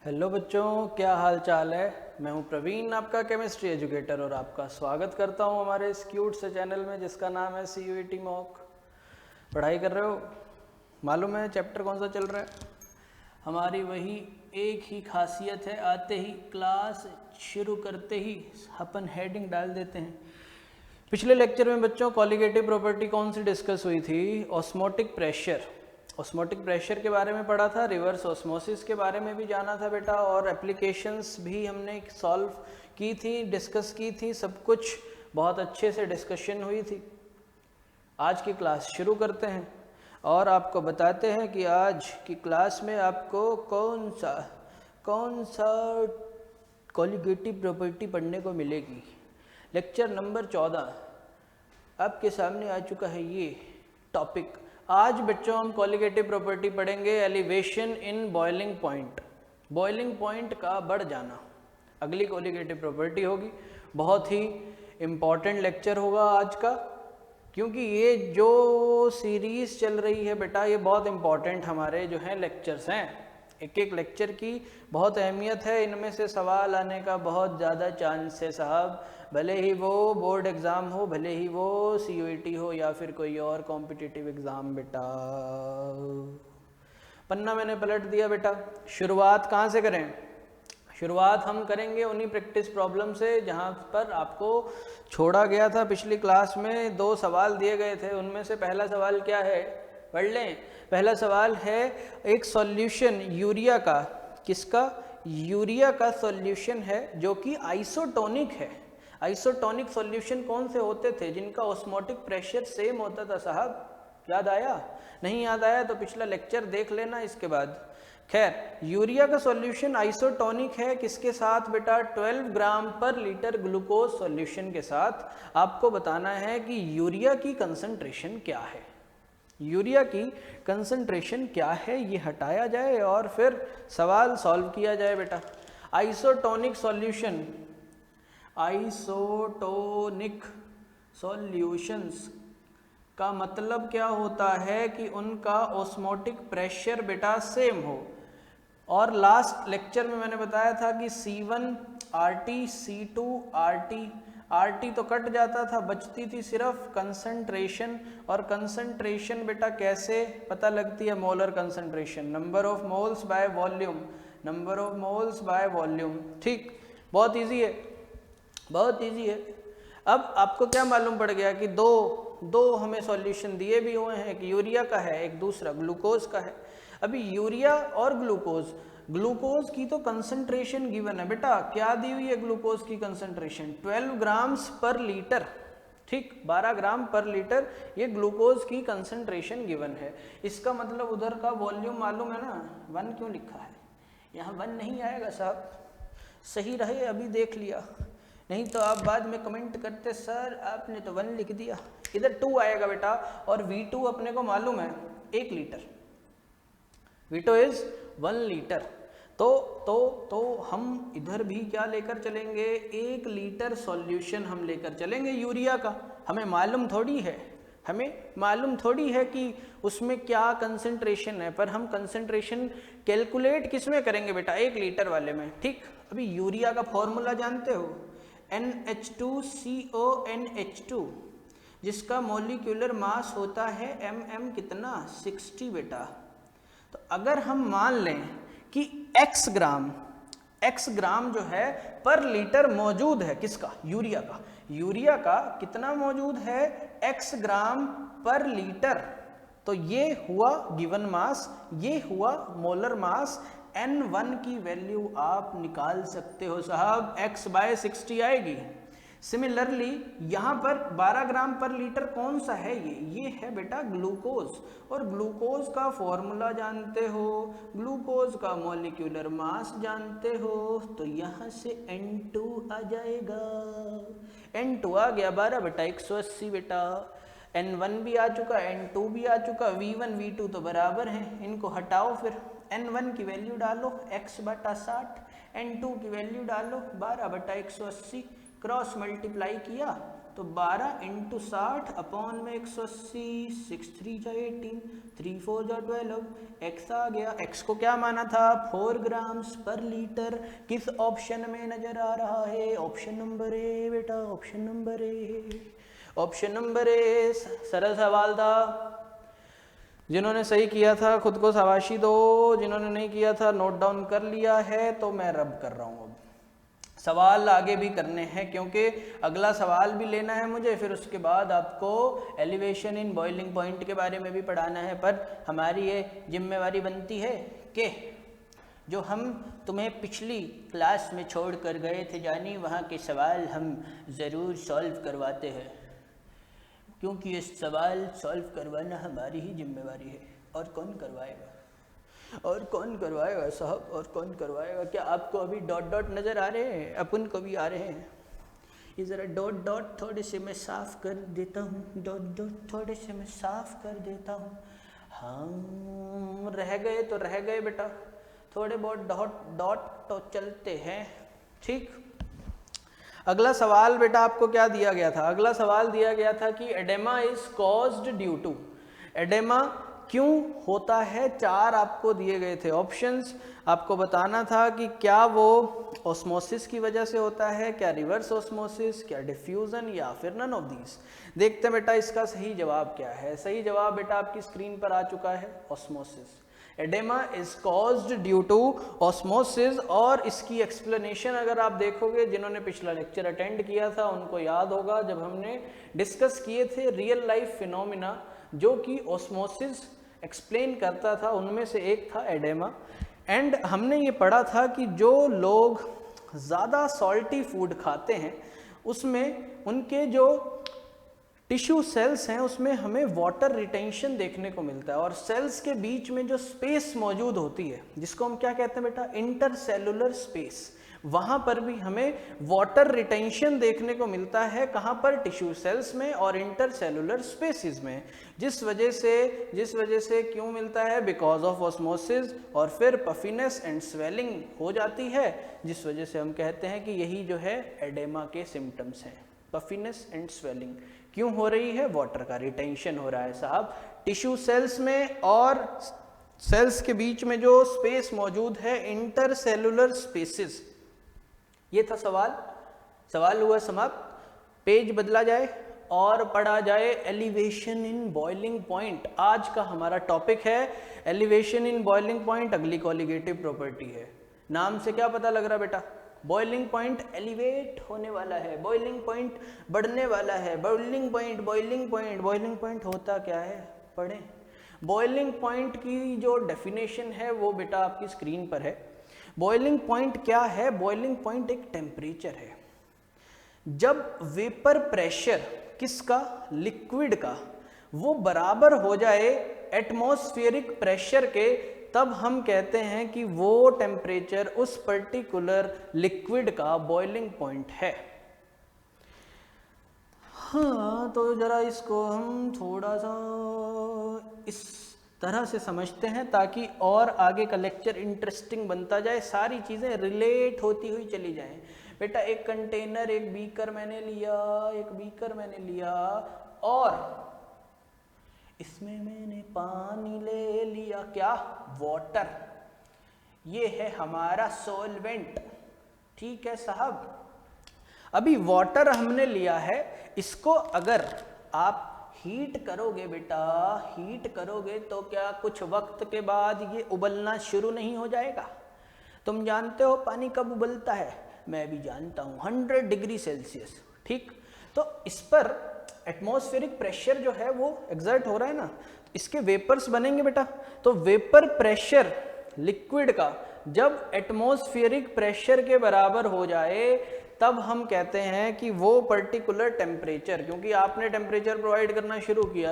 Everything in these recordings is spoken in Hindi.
हेलो बच्चों, क्या हाल चाल है। मैं हूं प्रवीण, आपका केमिस्ट्री एजुकेटर, और आपका स्वागत करता हूं हमारे इस क्यूट से चैनल में जिसका नाम है CUET मॉक। पढ़ाई कर रहे हो? मालूम है चैप्टर कौन सा चल रहा है? हमारी वही एक ही खासियत है, आते ही क्लास शुरू करते ही अपन हेडिंग डाल देते हैं। पिछले लेक्चर में बच्चों कॉलिगेटिव प्रॉपर्टी कौन सी डिस्कस हुई थी? Osmotic pressure. ऑस्मोटिक प्रेशर के बारे में पढ़ा था, रिवर्स ऑस्मोसिस के बारे में भी जाना था बेटा, और एप्लीकेशंस भी हमने सॉल्व की थी, डिस्कस की थी, सब कुछ बहुत अच्छे से डिस्कशन हुई थी। आज की क्लास शुरू करते हैं और आपको बताते हैं कि आज की क्लास में आपको कौन सा कॉलिगेटिव प्रॉपर्टी पढ़ने को मिलेगी। लेक्चर नंबर 14 आपके सामने आ चुका है ये टॉपिक। आज बच्चों हम कॉलिगेटिव प्रॉपर्टी पढ़ेंगे, elevation in boiling point. Boiling point का बढ़ जाना अगली कॉलिगेटिव प्रॉपर्टी होगी। बहुत ही इम्पॉर्टेंट लेक्चर होगा आज का, क्योंकि ये जो सीरीज चल रही है बेटा, ये बहुत इम्पॉर्टेंट हमारे जो हैं लेक्चर्स हैं। एक एक लेक्चर की बहुत अहमियत है, इनमें से सवाल आने का बहुत ज़्यादा चांस है साहब, भले ही वो बोर्ड एग्ज़ाम हो, भले ही वो CUET हो या फिर कोई और कॉम्पिटिटिव एग्ज़ाम। बेटा पन्ना मैंने पलट दिया बेटा। शुरुआत कहाँ से करें? शुरुआत हम करेंगे उन्हीं प्रैक्टिस प्रॉब्लम से जहाँ पर आपको छोड़ा गया था। पिछली क्लास में 2 सवाल दिए गए थे, उनमें से पहला सवाल क्या है पढ़ लें। पहला सवाल है एक सॉल्यूशन यूरिया का, किसका? यूरिया का सॉल्यूशन है जो कि आइसोटोनिक है। आइसोटोनिक सॉल्यूशन कौन से होते थे? जिनका ऑस्मोटिक प्रेशर सेम होता था साहब। याद आया? नहीं याद आया तो पिछला लेक्चर देख लेना इसके बाद। खैर, यूरिया का सॉल्यूशन आइसोटोनिक है किसके साथ बेटा? 12 ग्राम पर लीटर ग्लूकोज सॉल्यूशन के साथ। आपको बताना है कि यूरिया की कंसंट्रेशन क्या है। यूरिया की कंसंट्रेशन क्या है ये हटाया जाए और फिर सवाल सॉल्व किया जाए बेटा। आइसोटोनिक सॉल्यूशन, आइसोटोनिक सॉल्यूशंस का मतलब क्या होता है कि उनका ऑस्मोटिक प्रेशर बेटा सेम हो। और लास्ट लेक्चर में मैंने बताया था कि C1 RT, C2 RT, RT तो कट जाता था, बचती थी सिर्फ कंसंट्रेशन। और कंसंट्रेशन बेटा कैसे पता लगती है? Molar concentration, number of moles by volume, number of moles by volume. ठीक, बहुत इजी है, बहुत इजी है। अब आपको क्या मालूम पड़ गया कि दो हमें सॉल्यूशन दिए भी हुए हैं, एक यूरिया का है, एक दूसरा ग्लूकोज का है। अभी यूरिया और ग्लूकोज की तो कंसंट्रेशन गिवन है बेटा। क्या दी हुई है ग्लूकोज की कंसंट्रेशन? 12 ग्राम्स पर लीटर। ठीक, 12 ग्राम पर लीटर ये ग्लूकोज की कंसंट्रेशन गिवन है। इसका मतलब उधर का वॉल्यूम मालूम है ना? 1 क्यों लिखा है? यहाँ 1 नहीं आएगा साहब, सही रहे अभी देख लिया, नहीं तो आप बाद में कमेंट करते सर आपने तो 1 लिख दिया। इधर 2 आएगा बेटा। और V2 अपने को मालूम है 1 लीटर, V2 इज 1 लीटर। तो हम इधर भी क्या लेकर चलेंगे? 1 लीटर सॉल्यूशन हम लेकर चलेंगे यूरिया का। हमें मालूम थोड़ी है कि उसमें क्या कंसंट्रेशन है, पर हम कंसंट्रेशन कैलकुलेट किस में करेंगे बेटा? 1 लीटर वाले में। ठीक, अभी यूरिया का फॉर्मूला जानते हो? NH2CONH2, जिसका मॉलिक्यूलर मास होता है mm कितना? 60 बेटा। तो अगर हम मान लें कि x ग्राम जो है पर लीटर मौजूद है, किसका? यूरिया का कितना मौजूद है? x ग्राम पर लीटर। तो ये हुआ गिवन मास, ये हुआ मोलर मास। N1 की वैल्यू आप निकाल सकते हो साहब, x/60 आएगी। सिमिलरली यहाँ पर 12 ग्राम पर लीटर कौन सा है? ये है बेटा ग्लूकोज। और ग्लूकोज का फॉर्मूला जानते हो, ग्लूकोज का मॉलिक्यूलर मास जानते हो, तो यहाँ से N2 आ जाएगा। N2 आ गया 12 बेटा 180 बेटा। N1 भी आ चुका, N2 भी आ चुका, V1 V2 तो बराबर हैं, इनको हटाओ। फिर N1 की वैल्यू डालो x/60, N2 की वैल्यू डालो 12/180, क्रॉस मल्टीप्लाई किया तो 12 इंटू 60 अपॉन में 180, 6 3 जा 18, 3 4 जा 12, x आ गया। x को क्या माना था? 4 ग्राम्स पर लीटर। किस ऑप्शन में नजर आ रहा है? ऑप्शन नंबर ए बेटा, option number A, option number A. सरल सवाल था, जिन्होंने सही किया था खुद को शाबाशी दो, जिन्होंने नहीं किया था नोट डाउन कर लिया है तो मैं रब कर रहा हूँ। अब सवाल आगे भी करने हैं क्योंकि अगला सवाल भी लेना है मुझे, फिर उसके बाद आपको एलिवेशन इन बॉइलिंग पॉइंट के बारे में भी पढ़ाना है। पर हमारी ये जिम्मेवारी बनती है कि जो हम तुम्हें पिछली क्लास में छोड़ कर गए थे जानी, वहाँ के सवाल हम ज़रूर सॉल्व करवाते हैं, क्योंकि ये सवाल सॉल्व करवाना हमारी ही जिम्मेवारी है। और कौन करवाएगा? और कौन करवाएगा साहब? और कौन करवाएगा? क्या आपको अभी डॉट डॉट नज़र आ रहे हैं? अपन को भी आ रहे हैं। ये ज़रा डॉट डॉट थोड़े से मैं साफ़ कर देता हूँ, डॉट डॉट थोड़े से मैं साफ़ कर देता हूँ। हाँ, रह गए तो रह गए बेटा, थोड़े बहुत डॉट डॉट तो चलते हैं। ठीक, अगला सवाल बेटा आपको क्या दिया गया था? अगला सवाल दिया गया था कि oedema is caused due to, oedema क्यों होता है? 4 आपको दिए गए थे ऑप्शंस, आपको बताना था कि क्या वो ऑस्मोसिस की वजह से होता है, क्या रिवर्स ऑस्मोसिस, क्या डिफ्यूजन, या फिर नन ऑफ दीज। देखते हैं बेटा इसका सही जवाब क्या है। सही जवाब बेटा आपकी स्क्रीन पर आ चुका है, osmosis. Oedema is caused due to osmosis. और इसकी एक्सप्लेनेशन अगर आप देखोगे, जिन्होंने पिछला लेक्चर अटेंड किया था उनको याद होगा, जब हमने डिस्कस किए थे रियल लाइफ फिनोमिना जो कि ऑस्मोसिस एक्सप्लेन करता था, उनमें से एक था एडेमा। एंड हमने ये पढ़ा था कि जो लोग ज़्यादा सॉल्टी फूड खाते हैं उसमें उनके जो टिश्यू सेल्स हैं उसमें हमें वाटर रिटेंशन देखने को मिलता है, और सेल्स के बीच में जो स्पेस मौजूद होती है जिसको हम क्या कहते हैं बेटा? Intercellular space. वहाँ पर भी हमें वाटर रिटेंशन देखने को मिलता है। कहाँ पर? टिश्यू सेल्स में और इंटरसेलुलर स्पेसिस में। जिस वजह से क्यों मिलता है? Because of osmosis. और फिर पफिनेस एंड स्वेलिंग हो जाती है, जिस वजह से हम कहते हैं कि यही जो है एडेमा के सिम्टम्स हैं। पफिनेस एंड स्वेलिंग क्यों हो रही है? वाटर का रिटेंशन हो रहा है साहब टिश्यू सेल्स में, और सेल्स के बीच में जो स्पेस मौजूद है इंटरसेलुलर स्पेसिस। ये था सवाल। सवाल हुआ समाप्त। पेज बदला जाए और पढ़ा जाए एलिवेशन इन बॉइलिंग पॉइंट। आज का हमारा टॉपिक है एलिवेशन इन बॉइलिंग पॉइंट। अगली कॉलिगेटिव प्रॉपर्टी है। नाम से क्या पता लग रहा बेटा? बॉइलिंग पॉइंट एलिवेट होने वाला है, बॉइलिंग पॉइंट बढ़ने वाला है। Boiling point, boiling point, boiling point होता क्या है? पढ़ें। बॉइलिंग पॉइंट की जो डेफिनेशन है वो बेटा आपकी स्क्रीन पर है। बॉइलिंग पॉइंट क्या है? बॉइलिंग पॉइंट एक टेम्परेचर है जब वेपर प्रेशर किसका? लिक्विड का, वो बराबर हो जाए एटमॉस्फेरिक प्रेशर के, तब हम कहते हैं कि वो टेम्परेचर उस पर्टिकुलर लिक्विड का बॉइलिंग पॉइंट है। हाँ, तो जरा इसको हम थोड़ा सा इस तरह से समझते हैं ताकि और आगे का लेक्चर इंटरेस्टिंग बनता जाए, सारी चीज़ें रिलेट होती हुई चली जाएं। बेटा एक कंटेनर, एक बीकर मैंने लिया, और इसमें मैंने पानी ले लिया। क्या? वाटर। ये है हमारा सॉल्वेंट। ठीक है साहब। अभी वाटर हमने लिया है, इसको अगर आप हीट करोगे बेटा, हीट करोगे तो क्या कुछ वक्त के बाद ये उबलना शुरू नहीं हो जाएगा? तुम जानते हो पानी कब उबलता है? मैं भी जानता हूँ, 100 डिग्री सेल्सियस। ठीक, तो इस पर एटमॉस्फेरिक प्रेशर जो है वो एक्सर्ट हो रहा है ना, इसके वेपर्स बनेंगे बेटा। तो वेपर प्रेशर लिक्विड का जब एटमॉस्फेरिक प्रेशर के बराबर हो जाए तब हम कहते हैं कि वो पर्टिकुलर टेम्परेचर, क्योंकि आपने टेम्परेचर प्रोवाइड करना शुरू किया,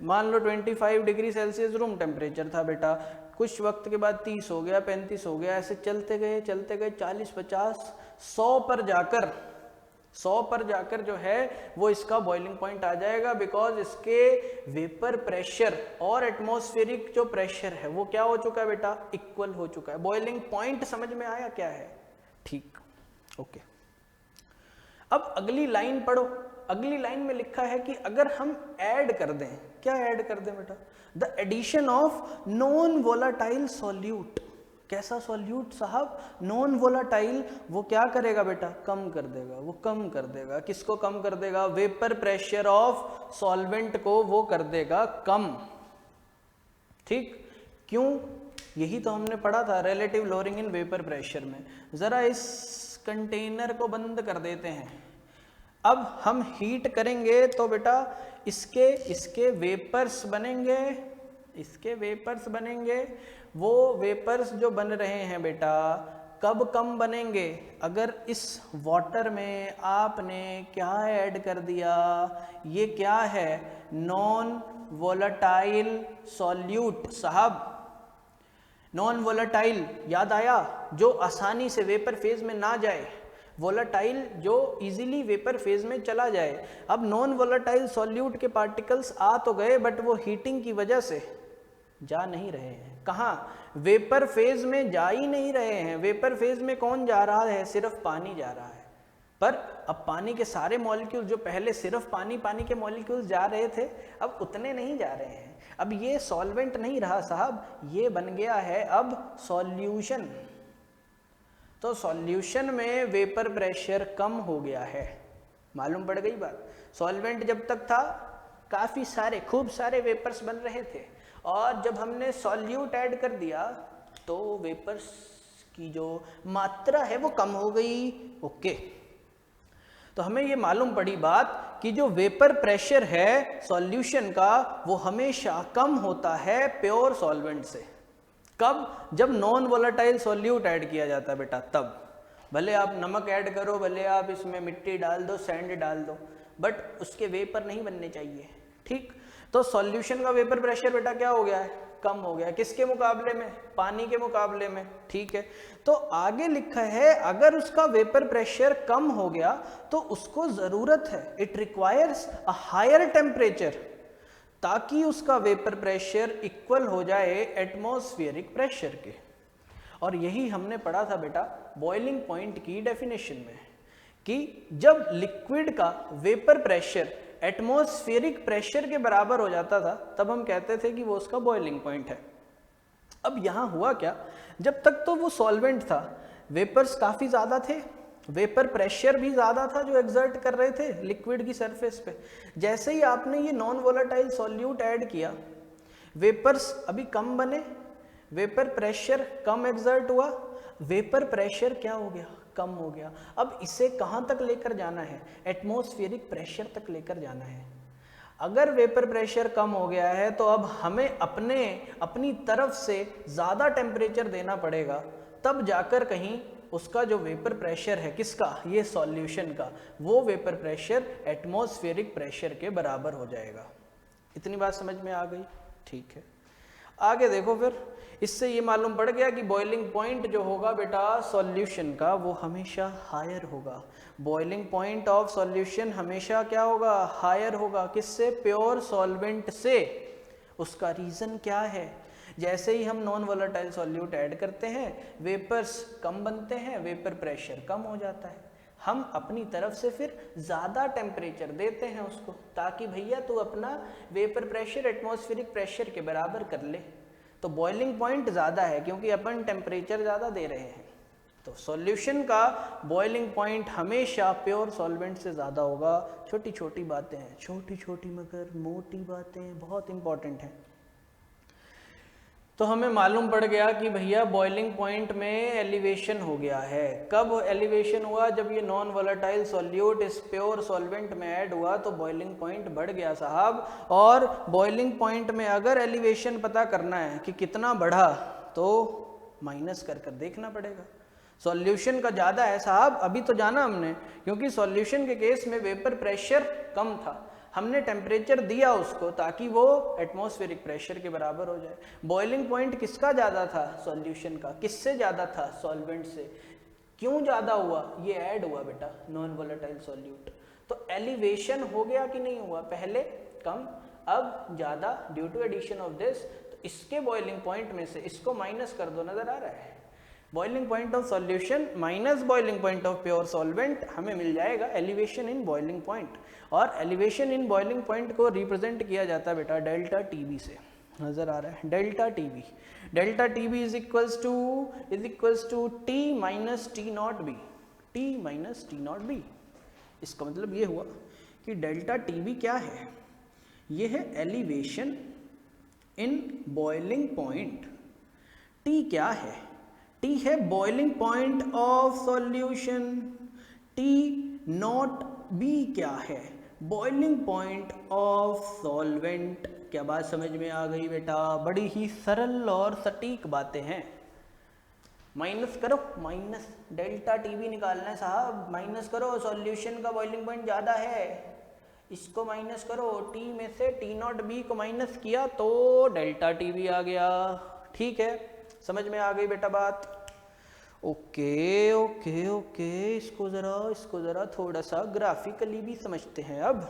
मान लो 25 डिग्री सेल्सियस रूम टेम्परेचर था बेटा, कुछ वक्त के बाद 30 हो गया, 35 हो गया, ऐसे चलते गए 40, 50, 100 पर जाकर जो है वो इसका बॉइलिंग पॉइंट आ जाएगा। बिकॉज इसके वेपर प्रेशर और एटमॉस्फेरिक जो प्रेशर है वो क्या हो चुका है बेटा? इक्वल हो चुका है। बॉइलिंग पॉइंट समझ में आया क्या है? ठीक, ओके। अब अगली लाइन पढ़ो। अगली लाइन में लिखा है कि अगर हम ऐड कर दें, क्या ऐड कर दें बेटा, the addition of non volatile solute. कैसा सॉल्यूट साहब, नॉन वोलाटाइल। वो क्या करेगा बेटा, कम कर देगा, वो कम कर देगा। किसको कम कर देगा, वेपर प्रेशर ऑफ सॉल्वेंट को वो कर देगा कम। ठीक, क्यों, यही तो हमने पढ़ा था relative lowering in vapour pressure में। जरा इस कंटेनर को बंद कर देते हैं। अब हम हीट करेंगे तो बेटा इसके वेपर्स बनेंगे, इसके वेपर्स बनेंगे। वो वेपर्स जो बन रहे हैं बेटा कब कम बनेंगे, अगर इस वाटर में आपने क्या ऐड कर दिया, ये क्या है, नॉन वोलेटाइल सॉल्यूट। साहब नॉन वोलेटाइल याद आया, जो आसानी से वेपर फेज में ना जाए, वोलेटाइल जो इजीली वेपर फेज में चला जाए। अब नॉन वोलेटाइल सॉल्यूट के पार्टिकल्स आ तो गए बट वो हीटिंग की वजह से जा नहीं रहे हैं। कहाँ, वेपर फेज में जा ही नहीं रहे हैं। वेपर फेज में कौन जा रहा है, सिर्फ पानी जा रहा है। पर अब पानी के सारे मॉलिक्यूल जो पहले सिर्फ पानी के मॉलिक्यूल्स जा रहे थे, अब उतने नहीं जा रहे हैं। अब ये सॉल्वेंट नहीं रहा साहब, ये बन गया है अब सॉल्यूशन। तो सॉल्यूशन में वेपर प्रेशर कम हो गया है। मालूम पड़ गई बात। सॉल्वेंट जब तक था काफी सारे खूब सारे वेपर्स बन रहे थे, और जब हमने सॉल्यूट ऐड कर दिया तो वेपर्स की जो मात्रा है वो कम हो गई। ओके, तो हमें ये मालूम पड़ी बात कि जो वेपर प्रेशर है सॉल्यूशन का वो हमेशा कम होता है प्योर सॉल्वेंट से। कब, जब नॉन वोलेटाइल सॉल्यूट ऐड किया जाता है बेटा, तब। भले आप नमक ऐड करो, भले आप इसमें मिट्टी डाल दो, सैंड डाल दो, बट उसके वेपर नहीं बनने चाहिए। ठीक, तो सॉल्यूशन का वेपर प्रेशर बेटा क्या हो गया है, कम हो गया। किसके मुकाबले में, पानी के मुकाबले में। ठीक है, तो आगे लिखा है अगर उसका वेपर प्रेशर कम हो गया तो उसको जरूरत है, it requires a higher temperature, ताकि उसका वेपर प्रेशर इक्वल हो जाए एटमॉस्फेरिक प्रेशर के। और यही हमने पढ़ा था बेटा बॉइलिंग पॉइंट की डेफिनेशन में, कि जब लिक्विड का वेपर प्रेशर एटमॉस्फेरिक प्रेशर के बराबर हो जाता था तब हम कहते थे कि वो उसका बॉइलिंग पॉइंट है। अब यहाँ हुआ क्या, जब तक तो वो सॉल्वेंट था, वेपर्स काफ़ी ज़्यादा थे, वेपर प्रेशर भी ज़्यादा था जो एक्सर्ट कर रहे थे लिक्विड की सरफेस पे। जैसे ही आपने ये नॉन वोलेटाइल सॉल्यूट ऐड किया, वेपर्स अभी कम बने, वेपर प्रेशर कम एक्सर्ट हुआ, वेपर प्रेशर क्या हो गया, कम हो गया। अब इसे कहाँ तक लेकर जाना है, एटमॉस्फेरिक प्रेशर तक लेकर जाना है। अगर वेपर प्रेशर कम हो गया है तो अब हमें अपनी तरफ से ज़्यादा टेम्परेचर देना पड़ेगा, तब जाकर कहीं उसका जो वेपर प्रेशर है, किसका, ये सॉल्यूशन का, वो वेपर प्रेशर एटमॉस्फेरिक प्रेशर के बराबर हो जाएगा। इतनी बात समझ में आ गई। ठीक है, आगे देखो फिर। इससे ये मालूम पड़ गया कि बॉइलिंग पॉइंट जो होगा बेटा सॉल्यूशन का वो हमेशा हायर होगा। बॉइलिंग पॉइंट ऑफ सॉल्यूशन हमेशा क्या होगा, हायर होगा। किससे, प्योर सॉल्वेंट से। उसका रीज़न क्या है, जैसे ही हम नॉन वोलेटाइल सॉल्यूट ऐड करते हैं वेपर्स कम बनते हैं, वेपर प्रेशर कम हो जाता है। हम अपनी तरफ से फिर ज़्यादा टेम्परेचर देते हैं उसको, ताकि भैया तू अपना वेपर प्रेशर एटमॉस्फेरिक प्रेशर के बराबर कर ले। तो बॉइलिंग पॉइंट ज़्यादा है क्योंकि अपन टेम्परेचर ज़्यादा दे रहे हैं। तो सॉल्यूशन का बॉइलिंग पॉइंट हमेशा प्योर सॉल्वेंट से ज़्यादा होगा। छोटी छोटी बातें हैं, छोटी छोटी मगर मोटी बातें बहुत इंपॉर्टेंट हैं। तो हमें मालूम पड़ गया कि भैया बॉइलिंग पॉइंट में एलिवेशन हो गया है। कब एलिवेशन हुआ, जब ये नॉन वोलेटाइल सॉल्यूट इस प्योर सॉल्वेंट में ऐड हुआ तो बॉइलिंग पॉइंट बढ़ गया साहब। और बॉइलिंग पॉइंट में अगर एलिवेशन पता करना है कि कितना बढ़ा तो माइनस कर कर देखना पड़ेगा। सॉल्यूशन का ज़्यादा है साहब, अभी तो जाना हमने, क्योंकि सॉल्यूशन के केस में वेपर प्रेशर कम था, हमने टेम्परेचर दिया उसको ताकि वो एटमॉस्फेरिक प्रेशर के बराबर हो जाए। बॉइलिंग पॉइंट किसका ज़्यादा था, सॉल्यूशन का। किससे ज़्यादा था, सॉल्वेंट से। क्यों ज़्यादा हुआ, ये ऐड हुआ बेटा नॉन वोलेटाइल सॉल्यूट। तो एलिवेशन हो गया कि नहीं हुआ, पहले कम अब ज़्यादा due to addition of this. तो इसके बॉइलिंग पॉइंट में से इसको माइनस कर दो, नज़र आ रहा है। Boiling point of solution minus boiling point of pure solvent, हमें मिल जाएगा एलिवेशन इन बॉइलिंग पॉइंट। और एलिवेशन इन बॉइलिंग पॉइंट को रिप्रेजेंट किया जाता है बेटा डेल्टा टीबी से, नजर आ रहा है delta TB. Delta TB is equals to T minus T nought B, T minus T nought B. इसका मतलब ये हुआ कि डेल्टा टीबी क्या है, ये है elevation in boiling point. T क्या है, टी है boiling point of solution. T nought B क्या है, बॉइलिंग पॉइंट ऑफ सॉल्वेंट। क्या बात समझ में आ गई बेटा? बड़ी ही सरल और सटीक बातें हैं। माइनस करो, माइनस डेल्टा टीबी निकालना है साहब, माइनस करो। सॉल्यूशन का बॉइलिंग पॉइंट ज़्यादा है, इसको माइनस करो। टी में से टी नॉट बी को माइनस किया तो डेल्टा टीबी आ गया। ठीक है, समझ में आ गई बेटा बात? ओके ओके ओके, इसको ज़रा थोड़ा सा ग्राफिकली भी समझते हैं। अब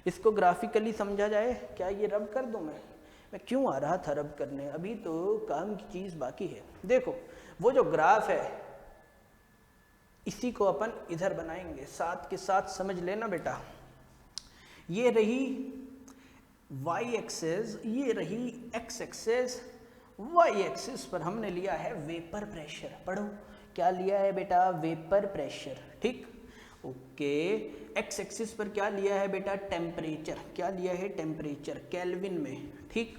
इसको ग्राफिकली समझा जाए। क्या ये रब कर दूं मैं क्यों आ रहा था रब करने, अभी तो काम की चीज़ बाकी है। देखो वो जो ग्राफ है इसी को अपन इधर बनाएंगे, साथ के साथ समझ लेना बेटा। ये रही y एक्सेस, ये रही x एक्सेस। y एक्सिस पर हमने लिया है वेपर प्रेशर। पढ़ो क्या लिया है बेटा? Vapour pressure. ठीक, ओके। x एक्सिस पर क्या लिया है बेटा? टेम्परेचर। क्या लिया है? टेम्परेचर केल्विन में। ठीक,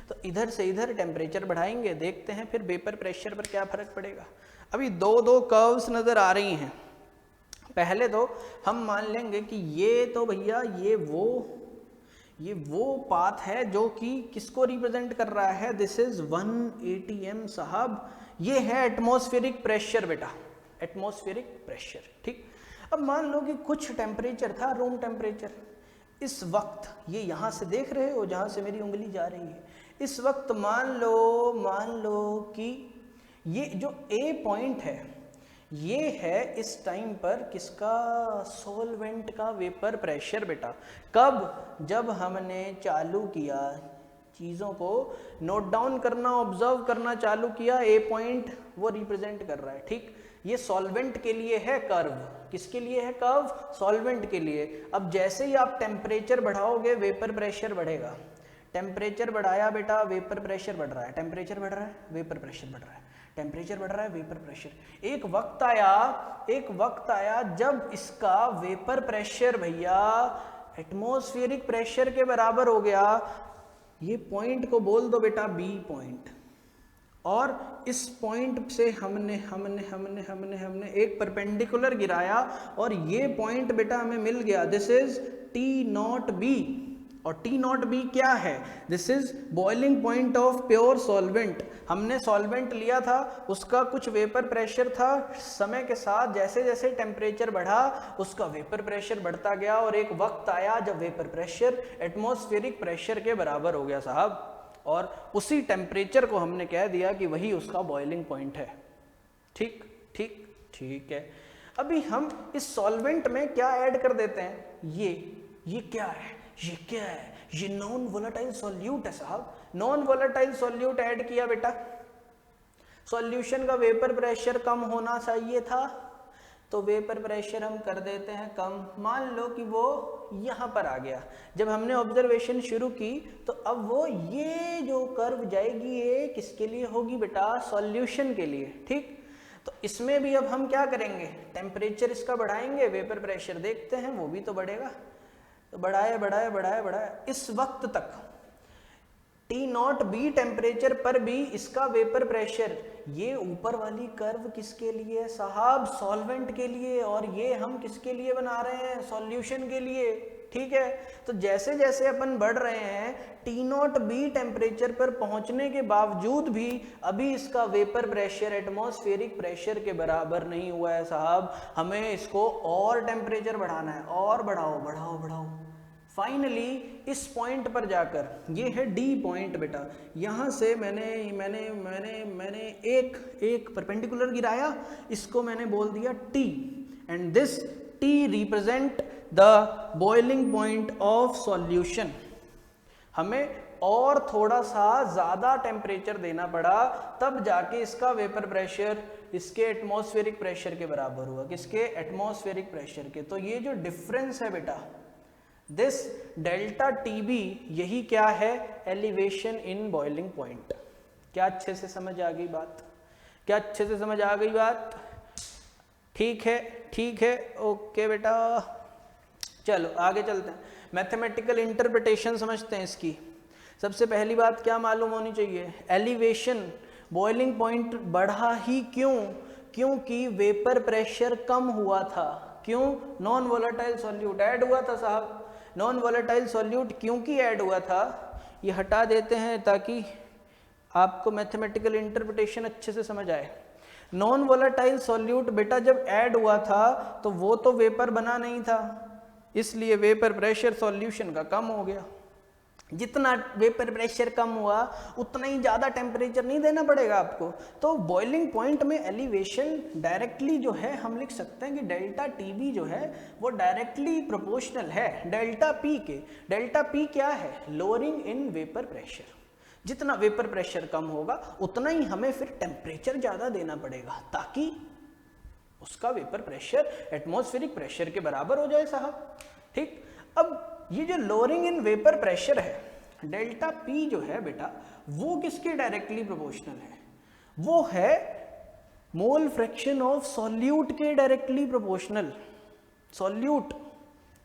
तो इधर से इधर टेम्परेचर बढ़ाएंगे, देखते हैं फिर वेपर प्रेशर पर क्या फर्क पड़ेगा। अभी दो कर्व्स नज़र आ रही हैं। पहले तो हम मान लेंगे कि ये तो भैया ये वो पाथ है जो कि किसको रिप्रेजेंट कर रहा है? दिस इज 1 atm साहब। ये है एटमॉस्फेरिक प्रेशर बेटा, एटमॉस्फेरिक प्रेशर। ठीक, अब मान लो कि कुछ टेम्परेचर था, रूम टेम्परेचर। इस वक्त ये यहाँ से देख रहे हो जहाँ से मेरी उंगली जा रही है, इस वक्त मान लो कि ये जो A पॉइंट है ये है इस टाइम पर किसका? सॉल्वेंट का वेपर प्रेशर बेटा। कब? जब हमने चालू किया चीज़ों को नोट डाउन करना, ऑब्जर्व करना चालू किया। A पॉइंट वो रिप्रेजेंट कर रहा है। ठीक, ये सॉल्वेंट के लिए है कर्व। किसके लिए है कर्व? सॉल्वेंट के लिए। अब जैसे ही आप टेम्परेचर बढ़ाओगे वेपर प्रेशर बढ़ेगा। टेम्परेचर बढ़ाया बेटा, वेपर प्रेशर बढ़ रहा है। टेम्परेचर बढ़ रहा है, वेपर प्रेशर बढ़ रहा है। टेम्परेचर बढ़ रहा है, वेपर प्रेशर। एक वक्त आया जब इसका वेपर प्रेशर भैया एटमॉस्फेरिक प्रेशर के बराबर हो गया। ये पॉइंट को बोल दो बेटा बी पॉइंट, और इस पॉइंट से हमने एक परपेंडिकुलर गिराया और ये पॉइंट बेटा हमें मिल गया। This is T nought B. और टी नॉट बी क्या है? This is boiling point of pure solvent. हमने सॉल्वेंट लिया था, उसका कुछ वेपर प्रेशर था। समय के साथ जैसे जैसे टेम्परेचर बढ़ा उसका वेपर प्रेशर बढ़ता गया और एक वक्त आया जब वेपर प्रेशर एटमॉस्फेरिक प्रेशर के बराबर हो गया साहब। और उसी टेम्परेचर को हमने कह दिया कि वही उसका बॉइलिंग पॉइंट है। ठीक ठीक ठीक है। अभी हम इस सॉल्वेंट में क्या ऐड कर देते हैं? ये क्या है? ये क्या है? ये नॉन वोलेटाइल सॉल्यूट है साहब। नॉन वोलेटाइल सॉल्यूट ऐड किया बेटा। सॉल्यूशन का वेपर प्रेशर कम होना चाहिए था तो वेपर प्रेशर हम कर देते हैं कम। मान लो कि वो यहाँ पर आ गया। जब हमने ऑब्जर्वेशन शुरू की तो अब वो ये जो कर्व जाएगी ये किसके लिए होगी बेटा? सॉल्यूशन के लिए। ठीक, तो इसमें भी अब हम क्या करेंगे? टेम्परेचर इसका बढ़ाएंगे, वेपर प्रेशर देखते हैं वो भी तो बढ़ेगा। तो बढ़ाया। इस वक्त तक टी नॉट बी टेम्परेचर पर भी इसका वेपर प्रेशर, ये ऊपर वाली कर्व किसके लिए साहब? सॉल्वेंट के लिए। और ये हम किसके लिए बना रहे हैं? सॉल्यूशन के लिए। ठीक है, तो जैसे जैसे अपन बढ़ रहे हैं टी नॉट बी टेम्परेचर पर पहुंचने के बावजूद भी अभी इसका वेपर प्रेशर एटमॉस्फेरिक प्रेशर के बराबर नहीं हुआ है साहब। हमें इसको और टेम्परेचर बढ़ाना है, और बढ़ाओ। फाइनली इस पॉइंट पर जाकर, ये है डी पॉइंट बेटा, यहाँ से मैंने एक परपेंडिकुलर गिराया, इसको मैंने बोल दिया T, and this T represent the boiling point of solution. हमें और थोड़ा सा ज़्यादा टेम्परेचर देना पड़ा तब जाके इसका वेपर प्रेशर इसके एटमॉस्फेरिक प्रेशर के बराबर हुआ, किसके? एटमॉस्फेरिक प्रेशर के। तो ये जो डिफरेंस है बेटा, दिस डेल्टा टीबी, यही क्या है? Elevation in boiling point. क्या अच्छे से समझ आ गई बात? क्या अच्छे से समझ आ गई बात? ठीक है, ठीक है, ओके बेटा। चलो आगे चलते हैं, मैथमेटिकल इंटरप्रिटेशन समझते हैं इसकी। सबसे पहली बात क्या मालूम होनी चाहिए? एलिवेशन बॉइलिंग पॉइंट बढ़ा ही क्यों? क्योंकि वेपर प्रेशर कम हुआ था। क्यों? नॉन वोलेटाइल सॉल्यूट ऐड हुआ था साहब। नॉन वोलेटाइल सॉल्यूट क्योंकि ऐड हुआ था, ये हटा देते हैं ताकि आपको मैथमेटिकल इंटरप्रिटेशन अच्छे से समझ आए। नॉन वोलेटाइल सॉल्यूट बेटा जब ऐड हुआ था तो वो तो वेपर बना नहीं था, इसलिए वेपर प्रेशर सॉल्यूशन का कम हो गया। जितना वेपर प्रेशर कम हुआ उतना ही ज़्यादा टेम्परेचर नहीं देना पड़ेगा आपको। तो बॉइलिंग पॉइंट में एलिवेशन डायरेक्टली जो है हम लिख सकते हैं कि डेल्टा टीबी जो है वो डायरेक्टली प्रोपोर्शनल है डेल्टा पी के। डेल्टा पी क्या है? Lowering in vapour pressure. जितना वेपर प्रेशर कम होगा उतना ही हमें फिर टेम्परेचर ज़्यादा देना पड़ेगा ताकि उसका वेपर प्रेशर एटमॉस्फेरिक प्रेशर के बराबर हो जाए साहब। ठीक, अब ये जो लोअरिंग इन वेपर प्रेशर है डेल्टा पी जो है बेटा, वो किसके डायरेक्टली प्रोपोर्शनल है? वो है मोल फ्रैक्शन ऑफ सॉल्यूट के डायरेक्टली प्रोपोर्शनल। सॉल्यूट,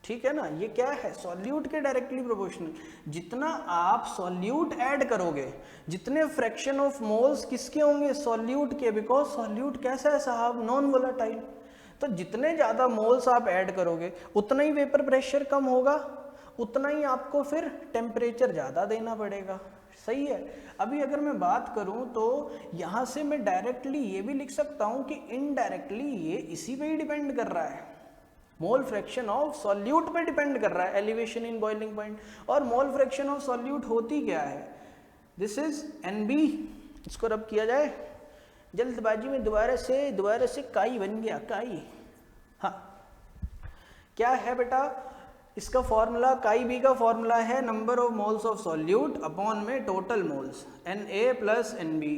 ठीक है ना, ये क्या है? सॉल्यूट के डायरेक्टली प्रोपोर्शनल। जितना आप सॉल्यूट ऐड करोगे, जितने फ्रैक्शन ऑफ मोल्स किसके होंगे? सॉल्यूट के, बिकॉज सॉल्यूट कैसा है साहब? Non volatile. तो जितने ज़्यादा मोल्स आप ऐड करोगे उतना ही वेपर प्रेशर कम होगा, उतना ही आपको फिर टेम्परेचर ज़्यादा देना पड़ेगा। सही है। अभी अगर मैं बात करूं तो यहाँ से मैं डायरेक्टली ये भी लिख सकता हूँ कि इनडायरेक्टली ये इसी पे ही डिपेंड कर रहा है, मोल फ्रैक्शन ऑफ सॉल्यूट पे डिपेंड कर रहा है एलिवेशन इन बॉइलिंग पॉइंट। और मोल फ्रैक्शन ऑफ सॉल्यूट होती क्या है? This is NB। इसको रब किया जाए, जल्दबाजी में दोबारा से काई बन गया, काई। हाँ, क्या है बेटा इसका फॉर्मूला? काई बी का फॉर्मूला है number of moles of solute upon में total moles, Na plus NB।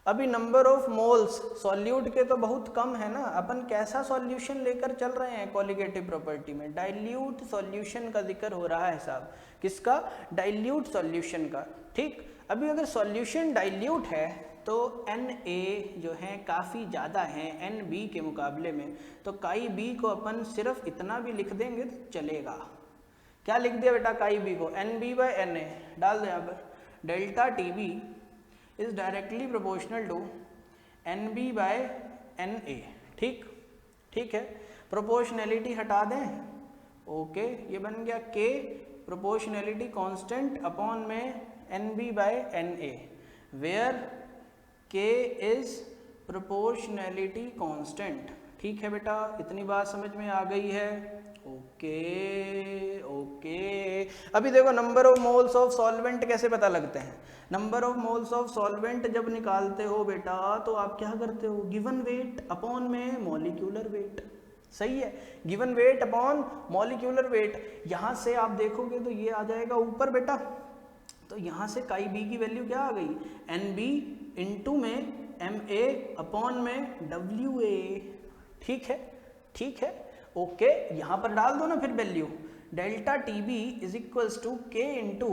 अभी नंबर ऑफ मोल्स सॉल्यूट के तो बहुत कम है ना, अपन कैसा सॉल्यूशन लेकर चल रहे हैं कॉलिगेटिव प्रॉपर्टी में? डाइल्यूट सॉल्यूशन का जिक्र हो रहा है साहब। किसका? डाइल्यूट सॉल्यूशन का। ठीक, अभी अगर सॉल्यूशन डाइल्यूट है तो Na जो है काफ़ी ज़्यादा है NB के मुकाबले में, तो काई बी को अपन सिर्फ इतना भी लिख देंगे तो चलेगा। क्या लिख दिया बेटा काई बी को? NB/Na डाल दो यहाँ पर। Delta TB is directly proportional to NB/Na। ठीक, ठीक है। प्रोपोर्शनैलिटी हटा दें, ओके, ये बन गया K प्रोपोर्शनैलिटी कांस्टेंट अपॉन में NB/Na, where K is proportionality constant. ठीक है बेटा, इतनी बात समझ में आ गई है? Okay okay. अभी देखो number of moles of solvent कैसे पता लगते हैं? Number of moles of solvent जब निकालते हो बेटा तो आप क्या करते हो? गिवन वेट अपॉन में मॉलिक्यूलर वेट। सही है, given weight upon molecular weight. यहाँ से आप देखोगे तो ये आ जाएगा ऊपर बेटा, तो यहाँ से काई बी की वैल्यू क्या आ गई? NB इंटू में MA अपॉन में WA। ठीक है, ठीक है, ओके। यहाँ पर डाल दो ना फिर value, delta TB is equals to K into,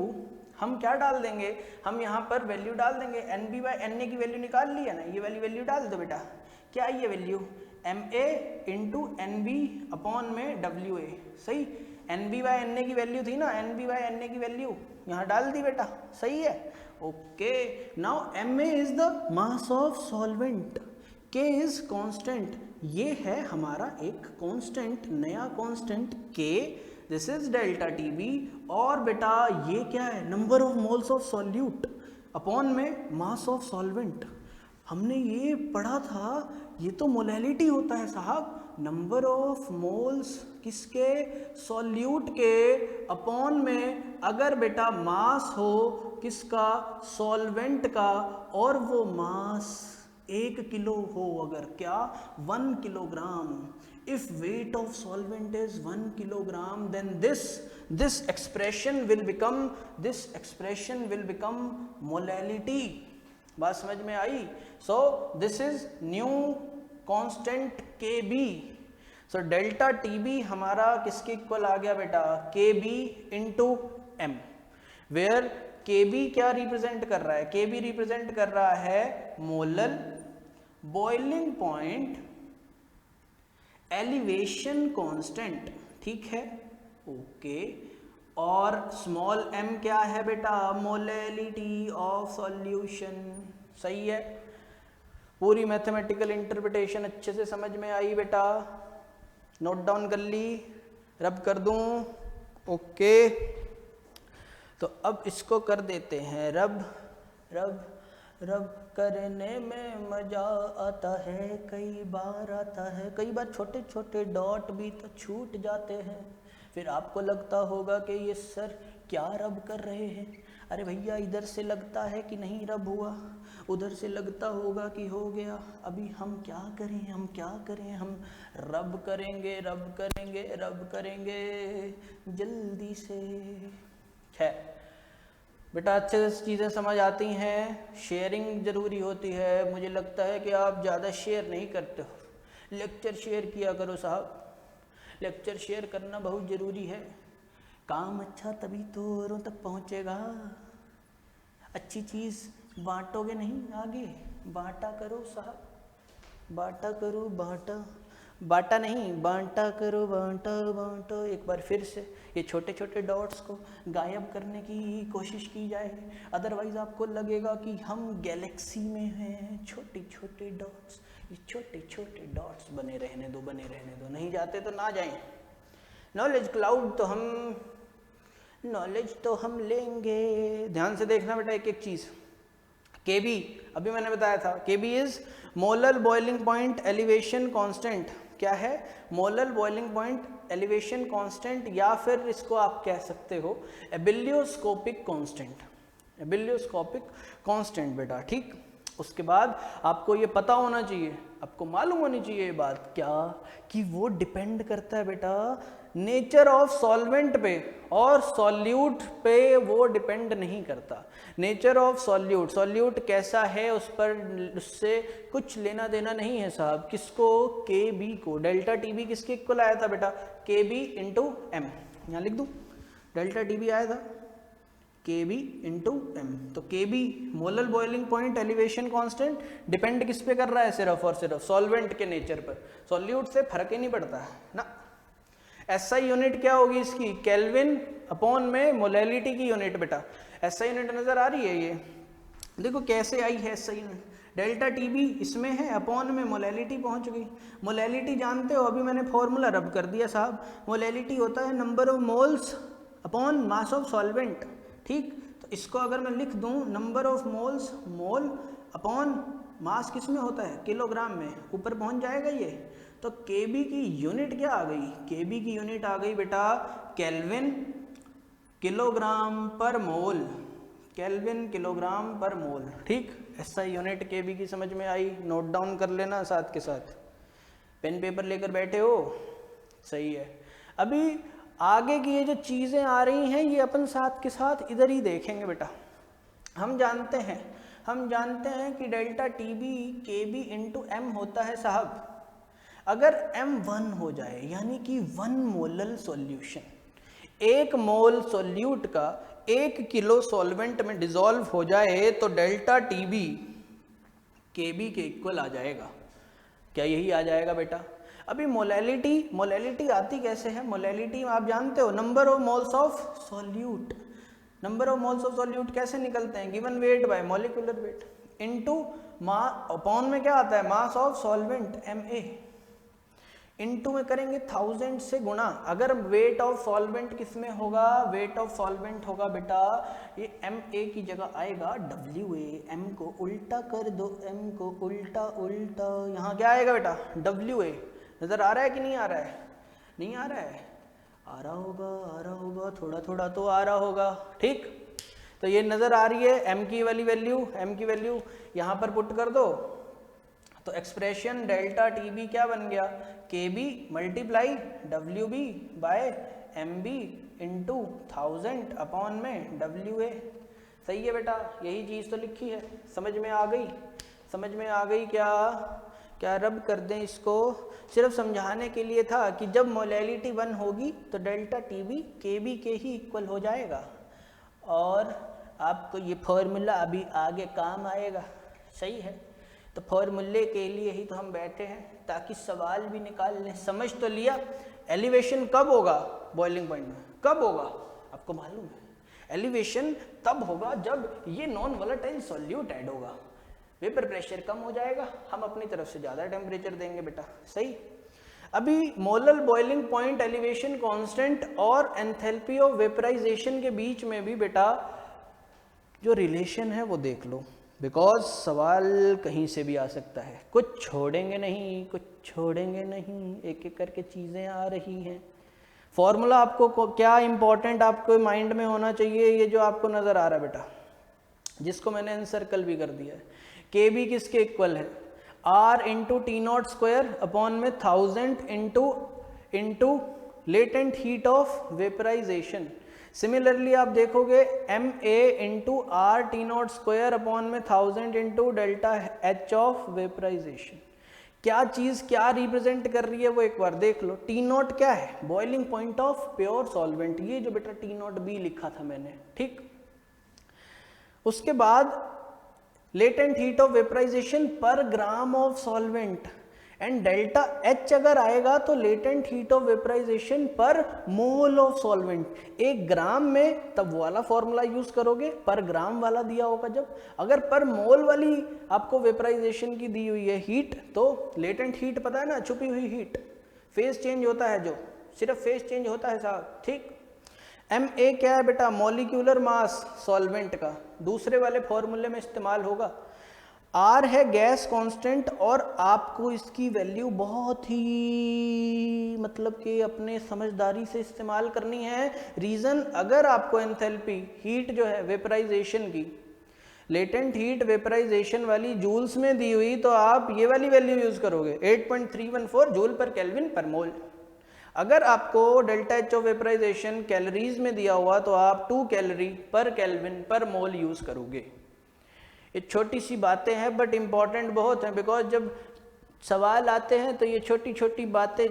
हम क्या डाल देंगे? हम यहाँ पर वैल्यू डाल देंगे NB/Na की वैल्यू निकाल लिया ना, ये वाली वैल्यू डाल दो बेटा। क्या आई है value? MA into NB upon में WA। सही, NB/Na की वैल्यू थी ना, NB/Na की वैल्यू यहाँ डाल दी बेटा। सही है, okay. Now Ma is the mass of solvent, K is constant. ये है हमारा एक कांस्टेंट, नया constant K। This is delta TB। और बेटा ये क्या है? Number of moles of solute upon में मास ऑफ सॉल्वेंट। हमने ये पढ़ा था, ये तो मोलैलिटी होता है साहब। नंबर ऑफ मोल्स किसके? सॉल्यूट के अपॉन में अगर बेटा मास हो किसका? सॉल्वेंट का, और वो मास 1 किलो हो अगर, क्या? 1 kilogram. If weight of solvent is 1 kilogram, then this expression will become molality. बात समझ में आई? So this is new constant K B. So delta T B हमारा किसके इक्वल आ गया बेटा? K B into M, where K B क्या रिप्रेजेंट कर रहा है? के बी रिप्रेजेंट कर रहा है molal boiling point elevation constant, ठीक है, ओके। और स्मॉल m क्या है बेटा? मोलैलिटी ऑफ सॉल्यूशन, सही है। पूरी मैथमेटिकल इंटरप्रिटेशन अच्छे से समझ में आई बेटा? नोट डाउन कर ली? रब कर दूं? ओके, तो अब इसको कर देते हैं रब। रब रब करने में मजा आता है, कई बार आता है, कई बार छोटे छोटे डॉट भी तो छूट जाते हैं। फिर आपको लगता होगा कि ये सर क्या रब कर रहे हैं। अरे भैया इधर से लगता है कि नहीं रब हुआ, उधर से लगता होगा कि हो गया। अभी हम क्या करें, हम क्या करें? हम रब करेंगे, रब करेंगे, रब करेंगे जल्दी से। है बेटा, अच्छे से चीज़ें समझ आती हैं। शेयरिंग ज़रूरी होती है। मुझे लगता है कि आप ज़्यादा शेयर नहीं करते हो। लेक्चर शेयर किया करो साहब, लेक्चर शेयर करना बहुत ज़रूरी है। काम अच्छा तभी तो औरों तक पहुँचेगा। अच्छी चीज़ बांटोगे नहीं आगे, बांटा करो साहब, बांटा करो, बांटा बांटा नहीं, बांटा करो, बांटा बांटो। एक बार फिर से ये छोटे छोटे डॉट्स को गायब करने की कोशिश की जाए, अदरवाइज़ आपको लगेगा कि हम गैलेक्सी में हैं। छोटे छोटे डॉट्स, ये छोटे छोटे डॉट्स बने रहने दो, बने रहने दो। नहीं जाते तो ना जाएं। नॉलेज क्लाउड तो हम, नॉलेज तो हम लेंगे। ध्यान से देखना बेटा एक एक चीज़। के बी अभी मैंने बताया था, K b is molar boiling point elevation constant. क्या है? Molar boiling point elevation constant, या फिर इसको आप कह सकते हो एबिलियोस्कोपिक कांस्टेंट, एबिलियोस्कोपिक कांस्टेंट बेटा, ठीक। उसके बाद आपको ये पता होना चाहिए, आपको मालूम होनी चाहिए ये बात क्या, कि वो डिपेंड करता है बेटा नेचर ऑफ सॉल्वेंट पे, और सॉल्यूट पे वो डिपेंड नहीं करता। नेचर ऑफ सॉल्यूट, सॉल्यूट कैसा है उस पर, उससे कुछ लेना देना नहीं है साहब। किसको? के बी को। डेल्टा टी बी किसके इक्वल आया था बेटा? K B into M. यहाँ लिख दूँ, डेल्टा टी बी आया था के बी इंटू एम। तो K b molar boiling point elevation constant depend किस पे कर रहा है? सिर्फ और सिर्फ सॉल्वेंट के नेचर पर। सॉल्यूट से फर्क ही नहीं पड़ता है ना। एसआई यूनिट क्या होगी इसकी? केल्विन अपॉन में मोलैलिटी की यूनिट बेटा। एसआई यूनिट नजर आ रही है? ये देखो कैसे आई है एसआई यूनिट। डेल्टा टीबी इसमें है, अपॉन में मोलैलिटी पहुंच गई। मोलैलिटी जानते हो, अभी मैंने फॉर्मूला रब कर दिया साहब। मोलैलिटी होता है number of moles upon mass of solvent, ठीक। तो इसको अगर मैं लिख दूं, number of moles, mole upon mass किस में होता है? किलोग्राम में। ऊपर पहुंच जाएगा ये। तो केबी की यूनिट क्या आ गई? केबी की यूनिट आ गई बेटा केल्विन किलोग्राम पर मोल, केल्विन किलोग्राम पर मोल, ठीक। ऐसा यूनिट केबी की समझ में आई? नोट डाउन कर लेना साथ के साथ, पेन पेपर लेकर बैठे हो, सही है। अभी आगे की ये जो चीज़ें आ रही हैं, ये अपन साथ के साथ इधर ही देखेंगे बेटा। हम जानते हैं कि डेल्टा टी बी के बी इंटू एम होता है साहब। अगर m 1 हो जाए, यानी कि 1 मोलल सॉल्यूशन, 1 मोल सॉल्यूट का 1 किलो सॉल्वेंट में डिसॉल्व हो जाए, तो डेल्टा टी बी के बी के इक्वल आ जाएगा। क्या यही आ जाएगा बेटा? अभी मोलैलिटी आती कैसे है? मोलैलिटी आप जानते हो, number of moles of solute. Number of moles of solute कैसे निकलते हैं? Given weight by molecular weight into upon में क्या आता है? Mass of solvent Ma, into में करेंगे 1000 से गुणा। अगर वेट ऑफ सॉल्वेंट किस में होगा? वेट ऑफ सॉल्वेंट होगा बेटा, ये Ma की जगह आएगा WA। M को उल्टा कर दो, M को उल्टा उल्टा, यहाँ क्या आएगा बेटा? WA। नजर आ रहा है कि नहीं आ रहा है? नहीं आ रहा है? आ रहा होगा, थोड़ा थोड़ा तो आ रहा होगा, ठीक। तो ये नजर आ रही है M की वाली वैल्यू, M की वैल्यू यहाँ पर पुट कर दो, तो एक्सप्रेशन डेल्टा टी बी क्या बन गया? K B multiply W B by M B into 1000 upon में WA। सही है बेटा, यही चीज़ तो लिखी है। समझ में आ गई? समझ में आ गई? क्या क्या रब कर दें इसको? सिर्फ समझाने के लिए था कि जब मोलैलिटी 1 होगी तो डेल्टा टी बी के बी के ही इक्वल हो जाएगा, और आपको ये फॉर्मूला अभी आगे काम आएगा। सही है, तो फॉर्मूले के लिए ही तो हम बैठे हैं, ताकि सवाल भी निकाल लें। समझ तो लिया एलिवेशन कब होगा बॉइलिंग पॉइंट में? कब होगा आपको मालूम है? एलिवेशन तब होगा जब ये नॉन वोलेटाइल सॉल्यूट ऐड होगा, वेपर प्रेशर कम हो जाएगा, हम अपनी तरफ से ज़्यादा टेम्परेचर देंगे बेटा। सही। अभी molal boiling point, elevation constant और एंथैल्पी ऑफ वेपराइजेशन के बीच में भी बेटा जो रिलेशन है वो देख लो, बिकॉज सवाल कहीं से भी आ सकता है। कुछ छोड़ेंगे नहीं, कुछ छोड़ेंगे नहीं, एक एक करके चीज़ें आ रही हैं। फॉर्मूला आपको क्या इंपॉर्टेंट आपको माइंड में होना चाहिए, ये जो आपको नज़र आ रहा है बेटा, जिसको मैंने एनसर्कल भी कर दिया है। के बी किसके इक्वल है? R into T naught square upon में 1000 into latent heat of vaporization. Similarly आप देखोगे M A into R T naught square upon में 1000 into delta H of vaporization. क्या चीज़ क्या रिप्रेजेंट कर रही है वो एक बार देख लो। टी नॉट क्या है? Boiling point of pure solvent, ये जो बेटा टी नॉट बी लिखा था मैंने, ठीक। उसके बाद लेटेंट हीट ऑफ वेपराइजेशन पर gram of solvent, and delta H अगर आएगा तो लेटेंट हीट ऑफ वेपराइजेशन पर मोल ऑफ सॉल्वेंट। एक ग्राम में तब वाला फॉर्मूला यूज करोगे, पर ग्राम वाला दिया होगा जब। अगर पर मोल वाली आपको वेपराइजेशन की दी हुई है हीट, तो लेटेंट हीट पता है ना, छुपी हुई हीट, फेज चेंज होता है, जो सिर्फ फेज चेंज होता है साहब, ठीक। एम ए क्या है बेटा? मॉलिक्यूलर मास सॉल्वेंट का, दूसरे वाले फॉर्मूले में इस्तेमाल होगा। आर है गैस कांस्टेंट, और आपको इसकी वैल्यू बहुत ही मतलब कि अपने समझदारी से इस्तेमाल करनी है। रीज़न, अगर आपको एंथैल्पी हीट जो है वेपराइजेशन की, लेटेंट हीट वेपराइजेशन वाली जूल्स में दी हुई, तो आप ये वाली वैल्यू यूज़ करोगे 8.314 जूल पर केल्विन पर मोल। अगर आपको delta H of vaporization calories में दिया हुआ, तो आप 2 कैलोरी पर केल्विन पर मोल यूज़ करोगे। ये छोटी सी बातें हैं बट इम्पॉर्टेंट बहुत हैं, बिकॉज जब सवाल आते हैं तो ये छोटी छोटी बातें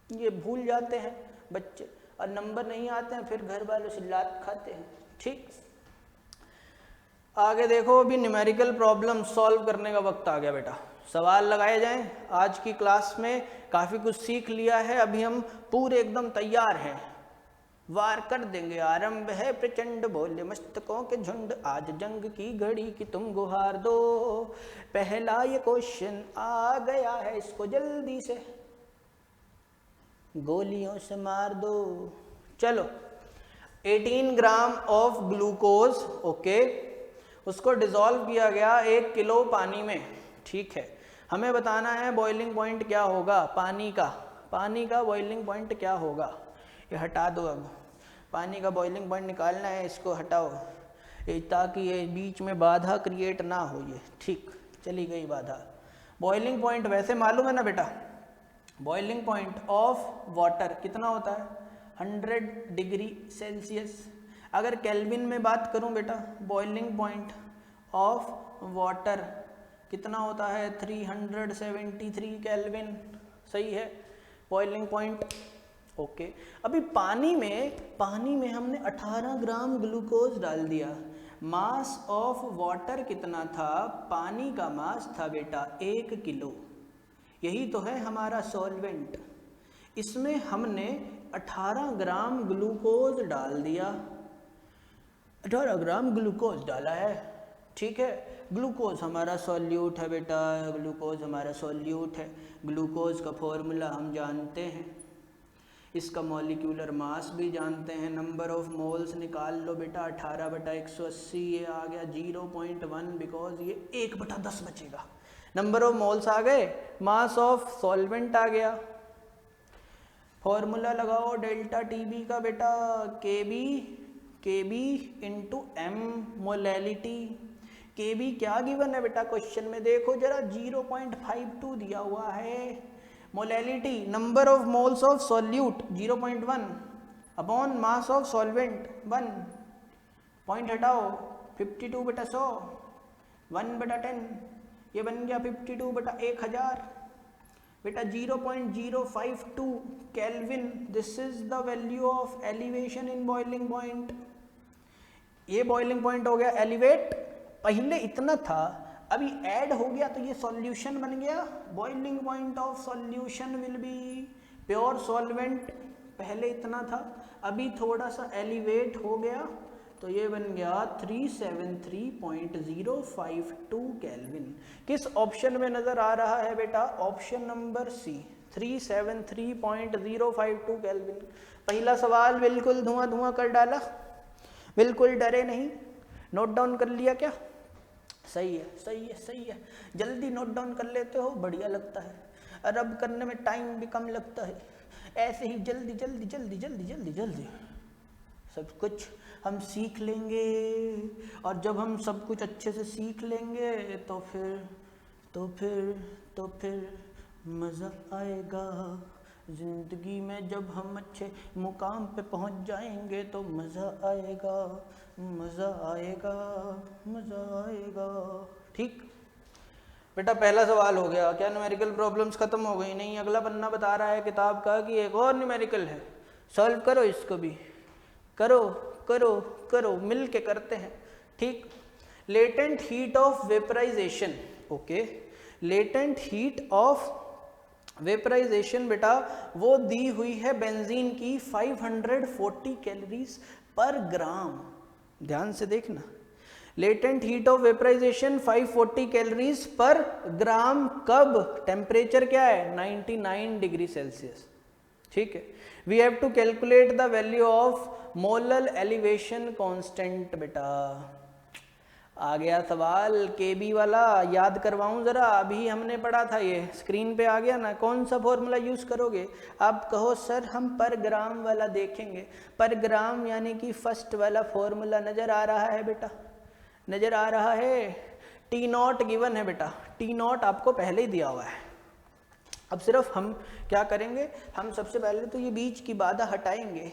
ये भूल जाते हैं बच्चे, और नंबर नहीं आते हैं, फिर घर वालों से लात खाते हैं, ठीक। आगे देखो, अभी न्यूमेरिकल प्रॉब्लम सॉल्व करने का वक्त आ गया बेटा। सवाल लगाए जाएं। आज की क्लास में काफ़ी कुछ सीख लिया है, अभी हम पूरे एकदम तैयार हैं, वार कर देंगे। आरंभ है प्रचंड बोले मस्तकों के झुंड, आज जंग की घड़ी की तुम गुहार दो। पहला ये क्वेश्चन आ गया है, इसको जल्दी से गोलियों से मार दो। चलो, 18 ग्राम ऑफ ग्लूकोज, ओके, उसको डिसॉल्व किया गया 1 किलो पानी में, ठीक है। हमें बताना है बॉइलिंग पॉइंट क्या होगा पानी का बॉइलिंग पॉइंट क्या होगा। ये हटा दो, अब पानी का बॉइलिंग पॉइंट निकालना है, इसको हटाओ ताकि ये बीच में बाधा क्रिएट ना हो। ये ठीक, चली गई बाधा। बॉइलिंग पॉइंट वैसे मालूम है ना बेटा, बॉइलिंग पॉइंट ऑफ वाटर कितना होता है? 100 डिग्री सेल्सियस। अगर केल्विन में बात करूं बेटा, बॉइलिंग पॉइंट ऑफ वाटर कितना होता है? 373 केल्विन, सही है बॉइलिंग पॉइंट, ओके। अभी पानी में हमने 18 ग्राम ग्लूकोज डाल दिया। मास ऑफ वाटर कितना था? पानी का मास था बेटा 1 किलो, यही तो है हमारा सॉल्वेंट। इसमें हमने 18 ग्राम ग्लूकोज डाल दिया, 18 ग्राम ग्लूकोज डाला है, ठीक है। ग्लूकोज हमारा सॉल्यूट है बेटा, ग्लूकोज हमारा सॉल्यूट है। ग्लूकोज का फॉर्मूला हम जानते हैं, इसका मॉलिक्यूलर मास भी जानते हैं। नंबर ऑफ मोल्स निकाल लो बेटा, 18/180, ये आ गया 0.1, बिकॉज ये 1/10 बचेगा। नंबर ऑफ मोल्स आ गए, मास ऑफ सॉल्वेंट आ गया। फॉर्मूला लगाओ डेल्टा टीबी का बेटा, K B into M molality. के बी क्या गिवन है बेटा क्वेश्चन में, देखो जरा 0.52 दिया हुआ है। Molality number of moles of solute 0.1 upon mass of solvent 1, point हटाओ, 52/100, 1/10, ये बन गया 52/1000 बेटा, 0.052 kelvin. This is the value of elevation in boiling point. ये बॉइलिंग पॉइंट हो गया एलिवेट, पहले इतना था, अभी ऐड हो गया तो ये सॉल्यूशन बन गया। Boiling point of solution will be pure solvent, पहले इतना था, अभी थोड़ा सा एलिवेट हो गया तो ये बन गया 373.052 केल्विन। किस ऑप्शन में नजर आ रहा है बेटा? Option number C, 373.052 kelvin. पहला सवाल बिल्कुल धुआं धुआं कर डाला, बिल्कुल डरे नहीं। नोट डाउन कर लिया क्या? सही है, सही है, सही है। जल्दी नोट डाउन कर लेते हो, बढ़िया लगता है। रब करने में टाइम भी कम लगता है, ऐसे ही जल्दी जल्दी जल्दी जल्दी जल्दी जल्दी सब कुछ हम सीख लेंगे। और जब हम सब कुछ अच्छे से सीख लेंगे तो फिर मज़ा आएगा ज़िंदगी में। जब हम अच्छे मुकाम पे पहुंच जाएंगे तो मज़ा आएगा, मज़ा आएगा, मज़ा आएगा। ठीक बेटा, पहला सवाल हो गया। क्या न्यूमेरिकल प्रॉब्लम्स खत्म हो गई? नहीं, अगला पन्ना बता रहा है किताब का कि एक और न्यूमेरिकल है, सॉल्व करो इसको भी। करो करो करो, मिल के करते हैं। ठीक, latent heat of vaporization. Okay, latent heat of vaporization बेटा वो दी हुई है बेंजीन की 540 कैलोरीज पर ग्राम। ध्यान से देखना, latent heat of vaporisation 540 calories per gram. कब? टेम्परेचर क्या है? 99 डिग्री सेल्सियस। ठीक है, we have to calculate the value of molal elevation constant. बेटा आ गया सवाल केबी वाला, याद करवाऊं जरा, अभी हमने पढ़ा था, ये स्क्रीन पे आ गया ना। कौन सा फॉर्मूला यूज करोगे? आप कहो सर हम पर ग्राम वाला देखेंगे। पर ग्राम यानी कि फर्स्ट वाला फॉर्मूला नजर आ रहा है बेटा, नजर आ रहा है। टी नॉट गिवन है बेटा, टी नॉट आपको पहले ही दिया हुआ है। अब सिर्फ हम क्या करेंगे, हम सबसे पहले तो ये बीच की बाधा हटाएंगे,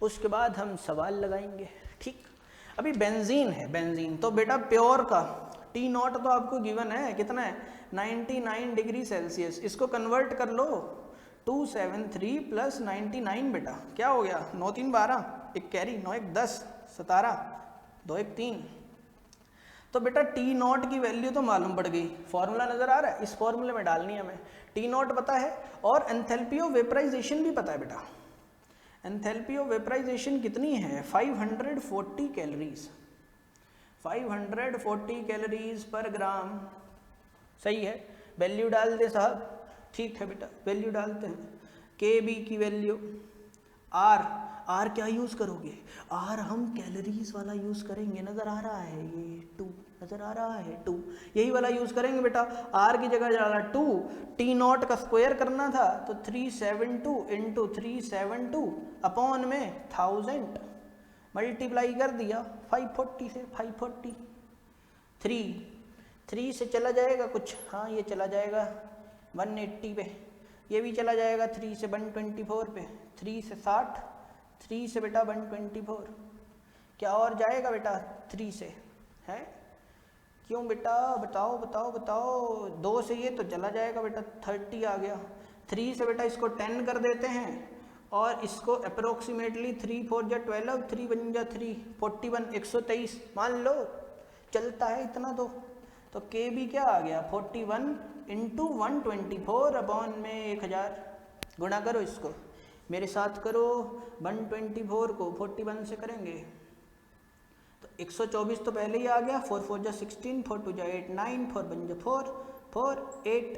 उसके बाद हम सवाल लगाएंगे। ठीक, अभी बेंजीन है, बेंजीन तो बेटा प्योर का टी नॉट तो आपको गिवन है, कितना है? 99 डिग्री सेल्सियस। इसको कन्वर्ट कर लो, 273 प्लस 99 बेटा क्या हो गया? 9 3 12, एक कैरी, 9 1 10, 17, 2 1 3। तो बेटा टी नॉट की वैल्यू तो मालूम पड़ गई, फॉर्मूला नजर आ रहा है, इस फॉर्मूले में डालनी है हमें। टी नॉट पता है और एंथैल्पी ऑफ वेपराइजेशन भी पता है बेटा। एंथैल्पी ऑफ वेपराइजेशन कितनी है? 540 कैलोरीज, 540 कैलोरीज पर ग्राम। सही है, वैल्यू डाल दे साहब। ठीक है बेटा, वैल्यू डालते हैं। के बी की वैल्यू, आर क्या यूज करोगे? आर हम कैलोरीज वाला यूज करेंगे, नजर आ रहा है ये 2, नजर आ रहा है 2, यही वाला यूज करेंगे बेटा। आर की जगह डाला 2, टी नॉट का स्क्वायर करना था तो 372 इंटू 372 अपॉन में 1000 मल्टीप्लाई कर दिया 540 से। 540 3 से चला जाएगा कुछ, हाँ ये चला जाएगा 180 पे, ये भी चला जाएगा 3 से 124 पे, 3 से 60, 3 से बेटा 124। क्या और जाएगा बेटा 3 से? है क्यों बेटा? बताओ बताओ बताओ। 2 से ये तो चला जाएगा बेटा, 30 आ गया। 3 से बेटा इसको 10 कर देते हैं और इसको अप्रोक्सीमेटली 3 4 जा 12, 3 बन जा 3, 41, 123 मान लो, चलता है इतना तो के भी क्या आ गया? 41 इंटू 124 अपॉन में 1000। गुणा करो इसको, मेरे साथ करो। 124 को 41 से करेंगे तो 124 तो पहले ही आ गया। 4 4 जा 16, 4 2 जा 8 9, 4 बन जा 4 4 8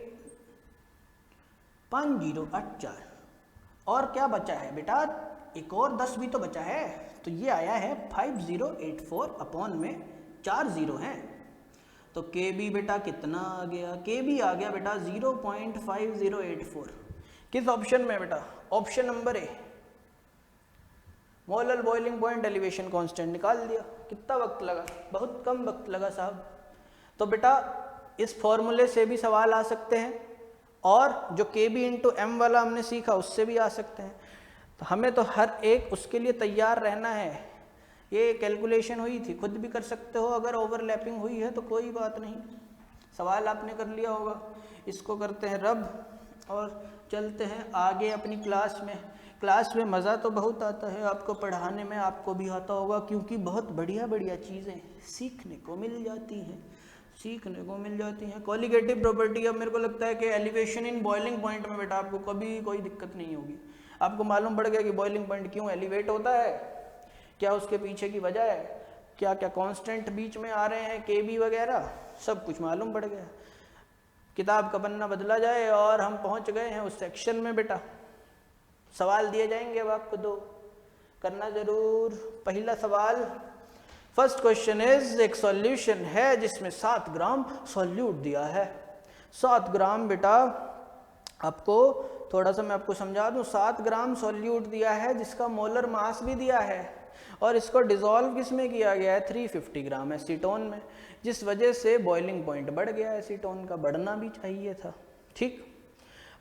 5 0 8 4। और क्या बचा है बेटा? एक और 10 भी तो बचा है, तो ये आया है 5084 अपॉन में 4 0 हैं। तो के बी बेटा कितना आ गया? के बी आ गया बेटा 0.5084। किस ऑप्शन में बेटा? Option number A, molar boiling point elevation constant निकाल दिया। कितना वक्त लगा? बहुत कम वक्त लगा साहब। तो बेटा इस फॉर्मूले से भी सवाल आ सकते हैं और जो के बी इंटू एम वाला हमने सीखा उससे भी आ सकते हैं। तो हमें तो हर एक उसके लिए तैयार रहना है। ये कैलकुलेशन हुई थी, खुद भी कर सकते हो, अगर ओवरलैपिंग हुई है तो कोई बात नहीं, सवाल आपने कर लिया होगा। इसको करते हैं रब और चलते हैं आगे अपनी क्लास में। क्लास में मज़ा तो बहुत आता है, आपको पढ़ाने में आपको भी आता होगा, क्योंकि बहुत बढ़िया बढ़िया चीज़ें सीखने को मिल जाती हैं। कॉलिगेटिव प्रॉपर्टी, अब मेरे को लगता है कि एलिवेशन इन बॉइलिंग पॉइंट में बेटा आपको कभी कोई दिक्कत नहीं होगी। आपको मालूम पड़ गया कि बॉइलिंग पॉइंट क्यों एलिवेट होता है, क्या उसके पीछे की वजह है, क्या क्या कांस्टेंट बीच में आ रहे हैं, KB वगैरह, सब कुछ मालूम पड़ गया। किताब का पन्ना बदला जाए और हम पहुंच गए हैं उस सेक्शन में बेटा। सवाल दिए जाएंगे अब आपको 2, करना जरूर। पहला सवाल, फर्स्ट क्वेश्चन इज, एक सॉल्यूशन है जिसमें 7 ग्राम सॉल्यूट दिया है। 7 ग्राम बेटा, आपको थोड़ा सा मैं आपको समझा दूं, 7 ग्राम सॉल्यूट दिया है जिसका मोलर मास भी दिया है, और इसको डिसॉल्व किस में किया गया है, 350 ग्राम एसीटोन में, जिस वजह से बॉइलिंग पॉइंट बढ़ गया एसीटोन का, बढ़ना भी चाहिए था। ठीक,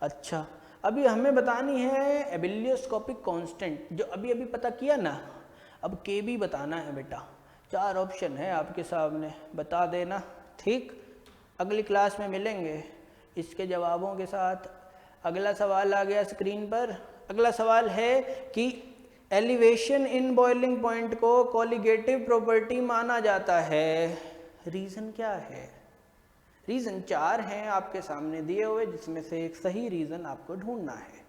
अच्छा, अभी हमें बतानी है एबिलियोस्कोपिक कांस्टेंट, जो अभी पता किया ना, अब KB बताना है बेटा। 4 ऑप्शन है आपके सामने, बता देना। ठीक, अगली क्लास में मिलेंगे इसके जवाबों के साथ। अगला सवाल आ गया स्क्रीन पर। अगला सवाल है कि एलिवेशन इन बॉइलिंग पॉइंट को कॉलिगेटिव प्रॉपर्टी माना जाता है, रीज़न क्या है? रीज़न 4 हैं आपके सामने दिए हुए, जिसमें से एक सही रीज़न आपको ढूंढना है।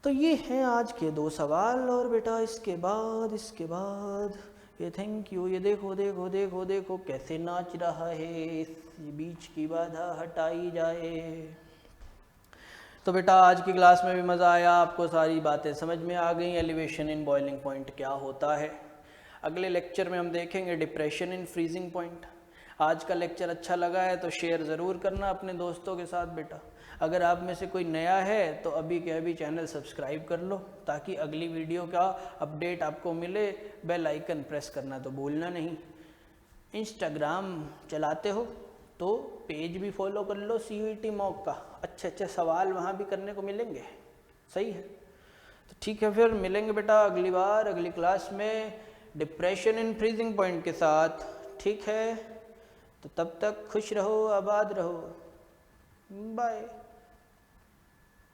तो ये हैं आज के 2 सवाल, और बेटा इसके बाद ये थैंक यू, ये देखो कैसे नाच रहा है, इस बीच की बाधा हटाई जाए। तो बेटा आज की क्लास में भी मज़ा आया, आपको सारी बातें समझ में आ गई, एलिवेशन इन बॉइलिंग पॉइंट क्या होता है। अगले लेक्चर में हम देखेंगे डिप्रेशन इन फ्रीजिंग पॉइंट। आज का लेक्चर अच्छा लगा है तो शेयर ज़रूर करना अपने दोस्तों के साथ बेटा। अगर आप में से कोई नया है तो अभी के अभी चैनल सब्सक्राइब कर लो, ताकि अगली वीडियो का अपडेट आपको मिले। बेल आइकन प्रेस करना तो भूलना नहीं। इंस्टाग्राम चलाते हो तो पेज भी फॉलो कर लो CUET मॉक का, अच्छे सवाल वहाँ भी करने को मिलेंगे। सही है, तो ठीक है, फिर मिलेंगे बेटा अगली बार अगली क्लास में डिप्रेशन इन फ्रीजिंग पॉइंट के साथ। ठीक है, तो तब तक खुश रहो, आबाद रहो, बाय।